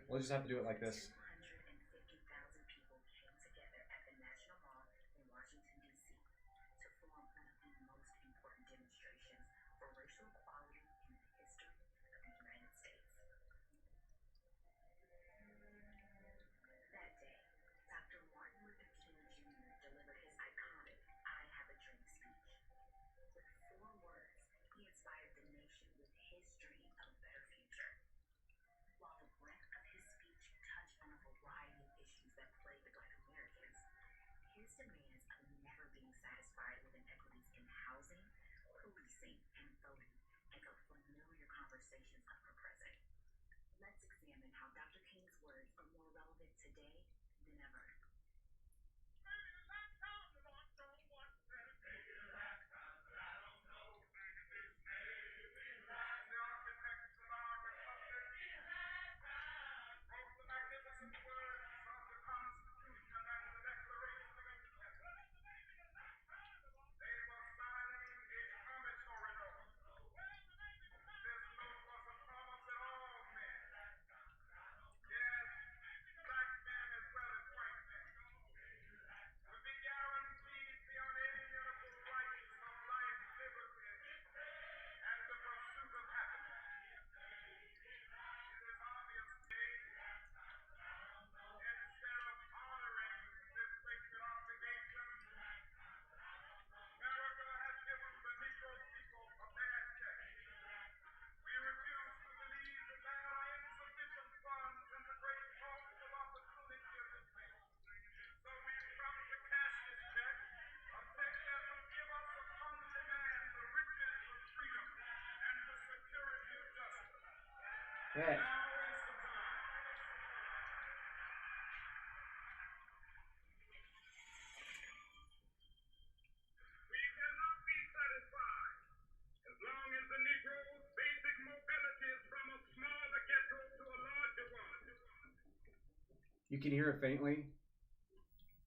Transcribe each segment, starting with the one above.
We'll just have to do it like this. Yeah. You can hear it faintly.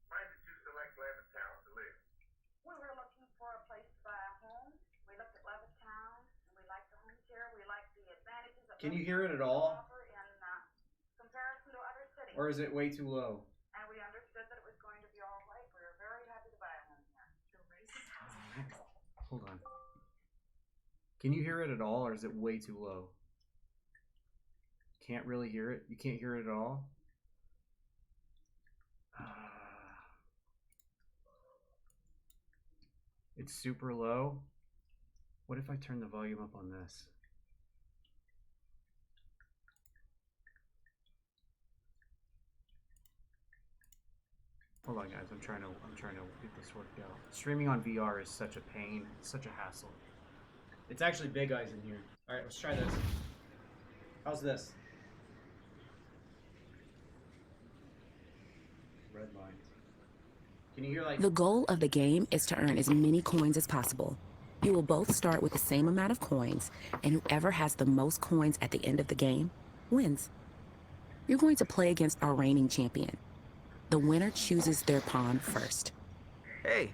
Why did you select Levittown to live? We were looking for a place to buy a home. We looked at Levittown, and we liked the homes here. We liked the advantages of Can you hear it at all? offer in comparison to other cities. Or is it way too low? And we understood that it was going to be all right. We were very happy to buy a home here. Hold on. Can you hear it at all, or is it way too low? Can't really hear it? You can't hear it at all? It's super low. What if I turn the volume up on this? Hold on, guys. I'm trying to get this worked out. Streaming on VR is such a pain, such a hassle. It's actually big eyes in here. All right, let's try this. How's this? Red line. Can you hear like... The goal of the game is to earn as many coins as possible. You will both start with the same amount of coins, and whoever has the most coins at the end of the game wins. You're going to play against our reigning champion. The winner chooses their pawn first. Hey,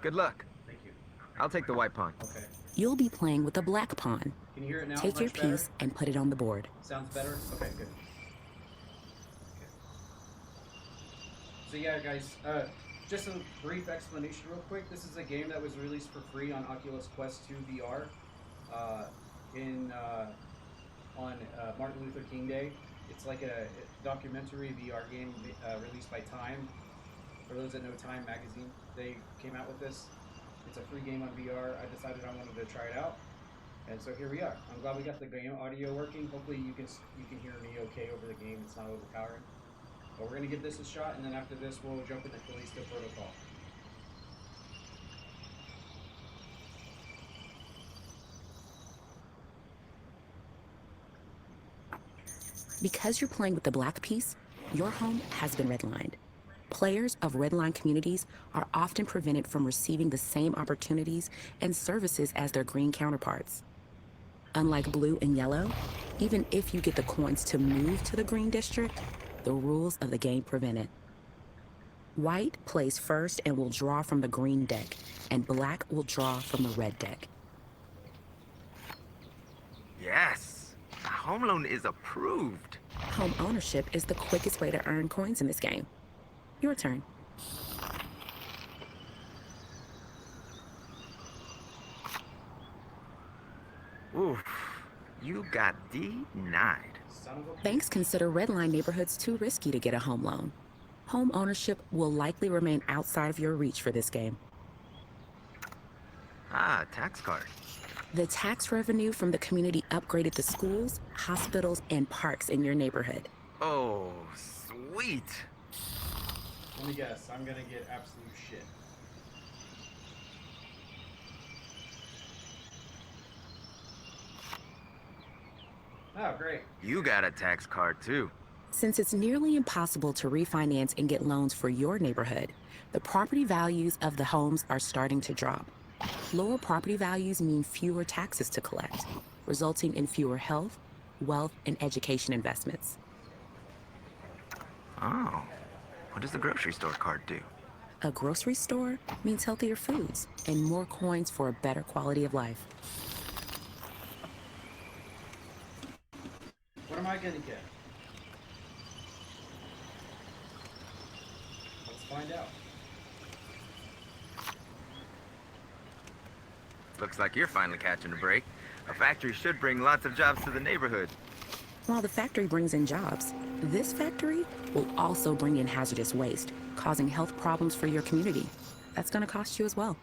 good luck. Thank you. I'll take the white pawn. Okay. You'll be playing with the black pawn. Can you hear it now? Take your Much better? piece and put it on the board. Sounds better? Okay, good. Okay. So yeah, guys, just a brief explanation real quick. This is a game that was released for free on Oculus Quest 2 VR on Martin Luther King Day. It's like a documentary VR game released by Time. For those that know Time magazine, they came out with this. It's a free game on VR. I decided I wanted to try it out, and so here we are. I'm glad we got the game audio working. Hopefully you can hear me okay over the game. It's not overpowering. But we're gonna give this a shot, and then after this we'll jump into Callisto Protocol. Because you're playing with the black piece, your home has been redlined. Players of redline communities are often prevented from receiving the same opportunities and services as their green counterparts. Unlike blue and yellow, even if you get the coins to move to the green district, the rules of the game prevent it. White plays first and will draw from the green deck, and black will draw from the red deck. Yes, the home loan is approved. Home ownership is the quickest way to earn coins in this game. Your turn. Oof. You got denied. Son of a Banks consider redline neighborhoods too risky to get a home loan. Home ownership will likely remain outside of your reach for this game. Ah, tax card. The tax revenue from the community upgraded the schools, hospitals, and parks in your neighborhood. Oh, sweet. Let me guess. I'm gonna get absolute shit. Oh, great. You got a tax card too. Since it's nearly impossible to refinance and get loans for your neighborhood, the property values of the homes are starting to drop. Lower property values mean fewer taxes to collect, resulting in fewer health, wealth, and education investments. Oh. What does the grocery store card do? A grocery store means healthier foods and more coins for a better quality of life. What am I gonna get? Let's find out. Looks like you're finally catching a break. A factory should bring lots of jobs to the neighborhood. While the factory brings in jobs, this factory will also bring in hazardous waste, causing health problems for your community. That's going to cost you as well.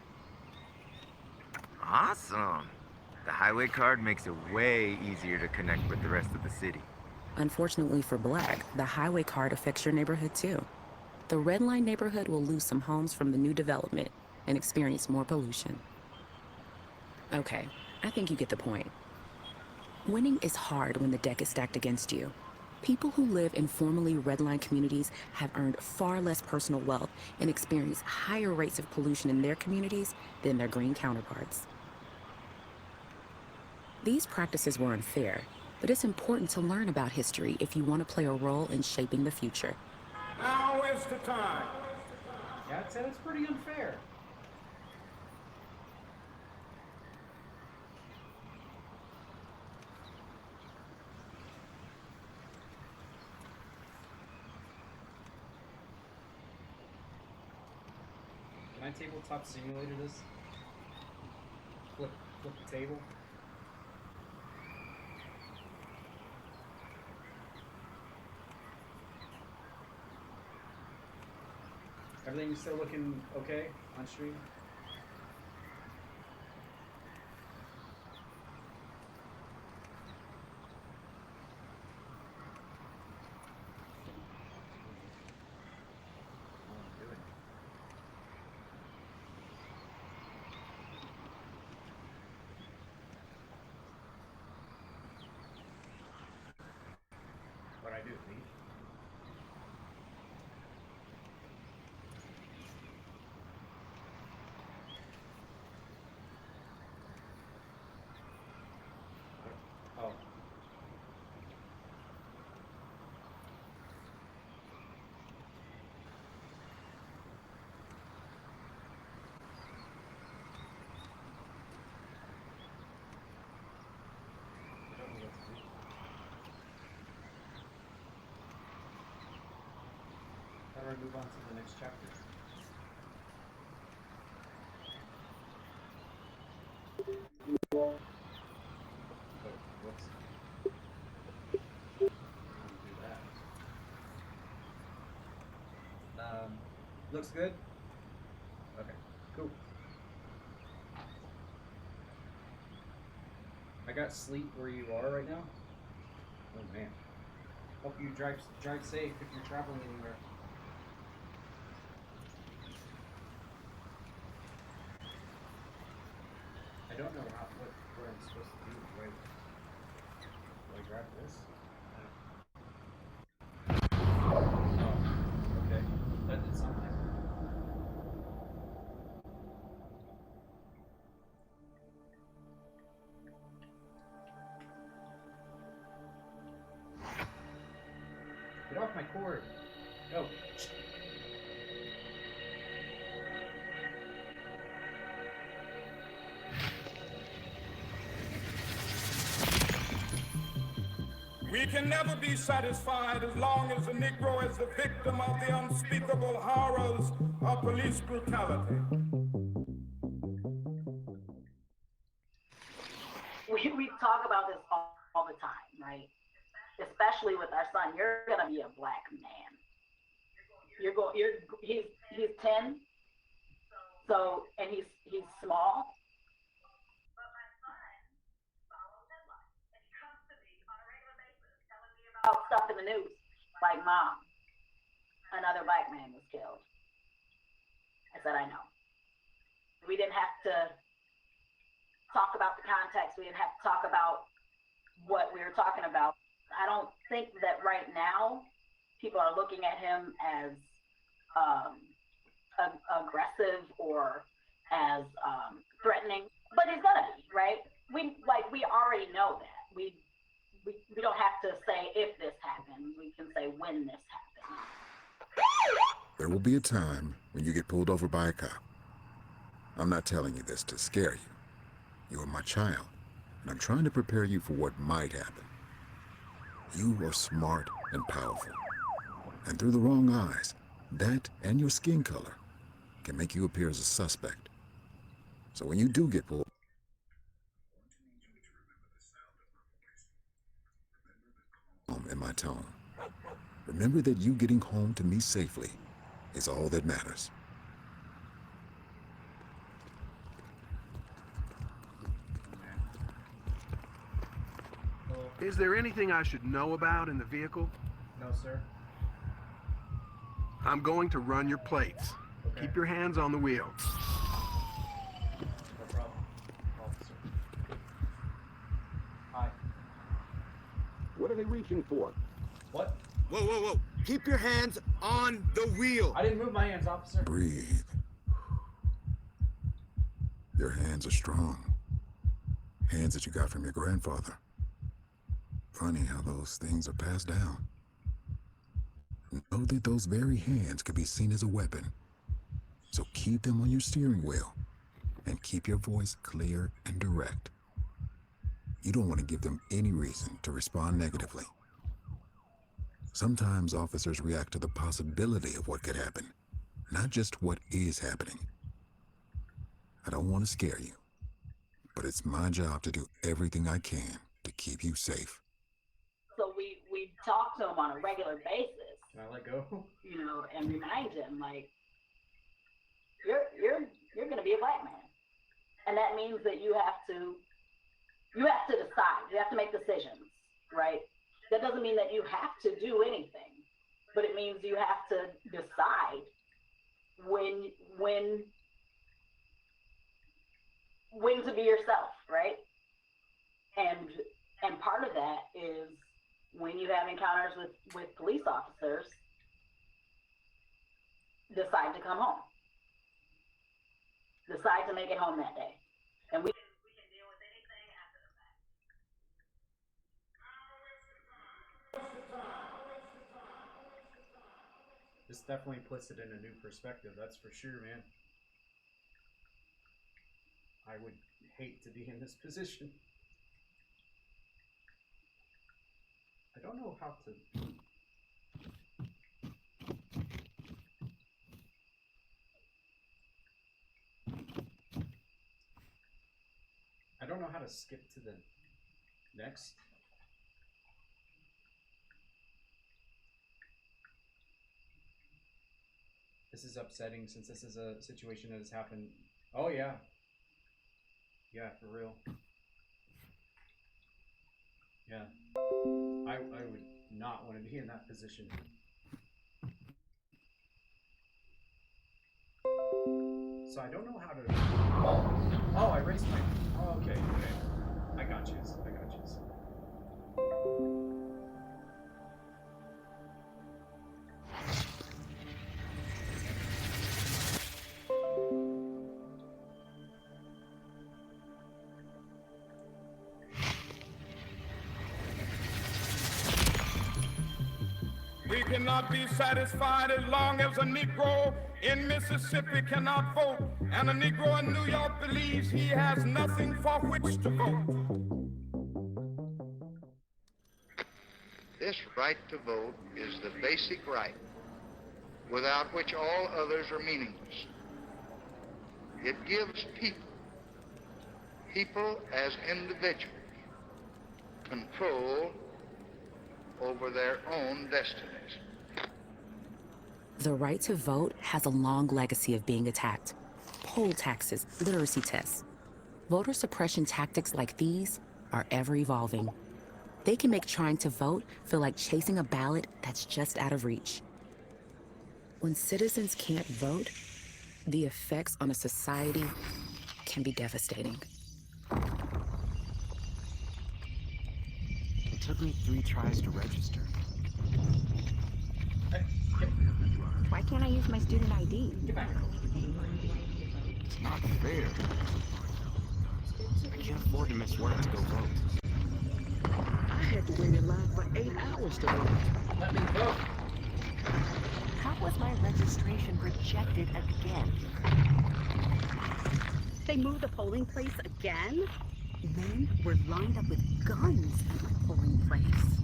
Awesome. The highway card makes it way easier to connect with the rest of the city. Unfortunately for Black, the highway card affects your neighborhood too. The Red Line neighborhood will lose some homes from the new development and experience more pollution. Okay, I think you get the point. Winning is hard when the deck is stacked against you. People who live in formerly redline communities have earned far less personal wealth and experience higher rates of pollution in their communities than their green counterparts. These practices were unfair, but it's important to learn about history if you want to play a role in shaping the future. Now is the time. Yeah, I'd say that's pretty unfair. Can I tabletop simulator this? Flip the table. Everything's still looking okay on stream? What I do, leave? Oh. I don't know what to do. How do I move on to the next chapter? Oh, whoops. Do that. Looks good? Okay, cool. I got sleep where you are right now. Oh man. Hope you drive safe if you're traveling anywhere. I don't know what I'm supposed to do. Do I grab this? Oh, okay. That did something. Get off my cord. Go. We can never be satisfied as long as the Negro is the victim of the unspeakable horrors of police brutality. We talk about this all the time, right? Especially with our son. You're gonna be a black man. He's 10, so, and he's small. But my son follows headlines, and he comes to me on a regular basis telling me about stuff in the news, like, Mom, another black man was killed. I said, I know. We didn't have to talk about the context. We didn't have to talk about what we were talking about. I don't think that right now people are looking at him as aggressive or as threatening, but he's gonna be, right? We already know that. We don't have to say if this happens. We can say when this happens. There will be a time when you get pulled over by a cop. I'm not telling you this to scare you. You are my child, and I'm trying to prepare you for what might happen. You are smart and powerful, and through the wrong eyes, that and your skin color can make you appear as a suspect. So when you do get pulled, in my tone, remember that you getting home to me safely is all that matters. Is there anything I should know about in the vehicle? No, sir. I'm going to run your plates. Okay. Keep your hands on the wheel. No problem, officer. Hi. What are they reaching for? What? Whoa, whoa, whoa. Keep your hands on the wheel. I didn't move my hands, officer. Breathe. Your hands are strong. Hands that you got from your grandfather. Funny how those things are passed down. Know that those very hands could be seen as a weapon. So keep them on your steering wheel and keep your voice clear and direct. You don't want to give them any reason to respond negatively. Sometimes officers react to the possibility of what could happen, not just what is happening. I don't want to scare you, but it's my job to do everything I can to keep you safe. So we talk to him on a regular basis. Can I let go? You know, and remind him, like, you're gonna be a black man, and that means that you have to decide. You have to make decisions, right? That doesn't mean that you have to do anything, but it means you have to decide when to be yourself, right? And part of that is when you have encounters with police officers, decide to come home. Decide to make it home that day. And we can deal with anything after the fact. This definitely puts it in a new perspective, that's for sure, man. I would hate to be in this position. I don't know how to... I don't know how to skip to the next. This is upsetting since this is a situation that has happened. Oh yeah. Yeah, for real. Yeah. I would not want to be in that position. So I don't know how to... Oh, I raised my... Oh, okay, okay. I got you. I got you. We cannot be satisfied as long as a Negro in Mississippi cannot vote, and a Negro in New York believes he has nothing for which to vote. This right to vote is the basic right, without which all others are meaningless. It gives people as individuals, control over their own destinies. The right to vote has a long legacy of being attacked. Poll taxes, literacy tests. Voter suppression tactics like these are ever evolving. They can make trying to vote feel like chasing a ballot that's just out of reach. When citizens can't vote, the effects on a society can be devastating. It took me 3 tries to register. Why can't I use my student ID? It's not fair. I can't afford to miss work to go vote. I had to wait in line for 8 hours to vote. Let me vote. How was my registration rejected again? They moved the polling place again? Men were lined up with guns at my polling place.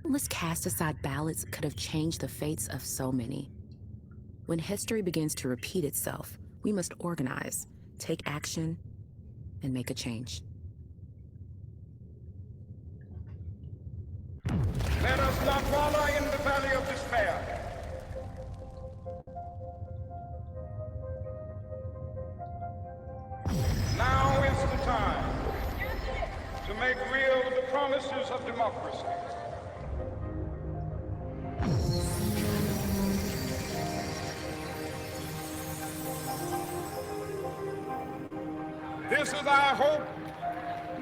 Countless cast-aside ballots could have changed the fates of so many. When history begins to repeat itself, we must organize, take action, and make a change. Let us not wallow in the valley of despair. Now is the time to make real the promises of democracy. This is our hope.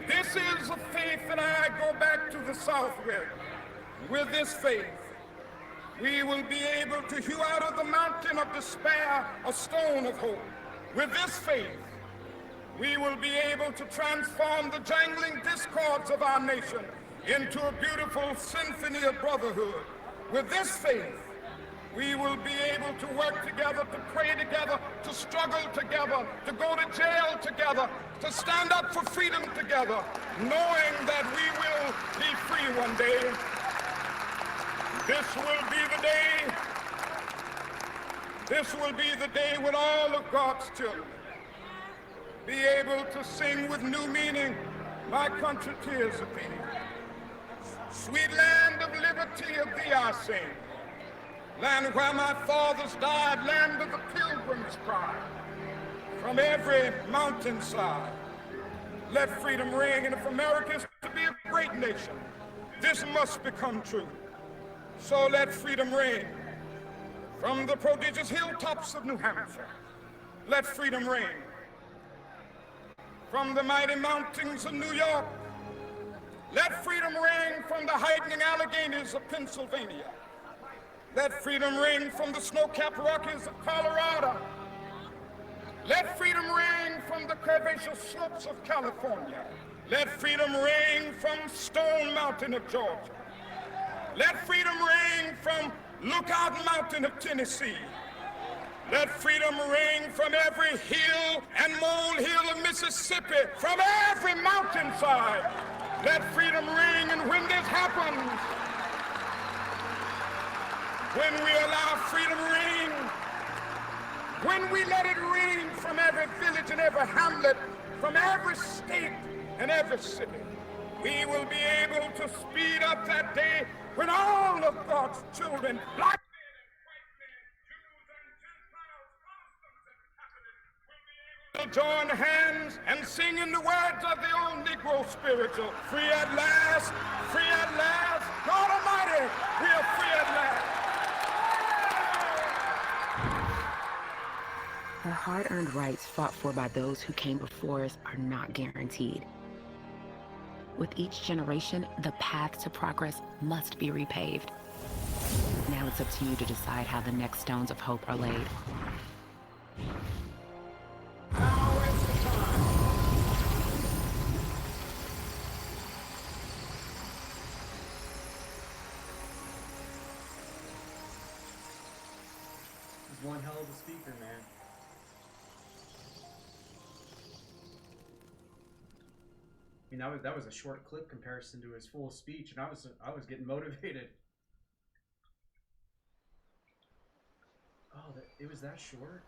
This is a faith that I go back to the South with. With this faith, we will be able to hew out of the mountain of despair a stone of hope. With this faith, we will be able to transform the jangling discords of our nation into a beautiful symphony of brotherhood. With this faith, we will be able to work together, to pray together, to struggle together, to go to jail together, to stand up for freedom together, knowing that we will be free one day. This will be the day when all of God's children be able to sing with new meaning, my country, tears of thee. Sweet land of liberty, of thee I sing. Land where my fathers died, land of the pilgrim's pride. From every mountainside, let freedom ring. And if America is to be a great nation, this must become true. So let freedom ring. From the prodigious hilltops of New Hampshire, let freedom ring. From the mighty mountains of New York, let freedom ring. From the heightening Alleghenies of Pennsylvania, let freedom ring. From the snow-capped Rockies of Colorado, let freedom ring. From the curvaceous slopes of California, let freedom ring. From Stone Mountain of Georgia, let freedom ring. From Lookout Mountain of Tennessee, let freedom ring. From every hill and molehill of Mississippi, from every mountainside, let freedom ring. And when this happens, when we allow freedom ring, when we let it ring from every village and every hamlet, from every state and every city, we will be able to speed up that day when all of God's children, black men and white men, Jews and Gentiles and Catholics, will be able to join hands and sing in the words of the old Negro spiritual, free at last, God Almighty, we are free at last. The hard-earned rights fought for by those who came before us are not guaranteed. With each generation, the path to progress must be repaved. Now it's up to you to decide how the next stones of hope are laid. one hell of a speaker, man. I mean, that was a short clip comparison to his full speech, and I was getting motivated. Oh, it was that short?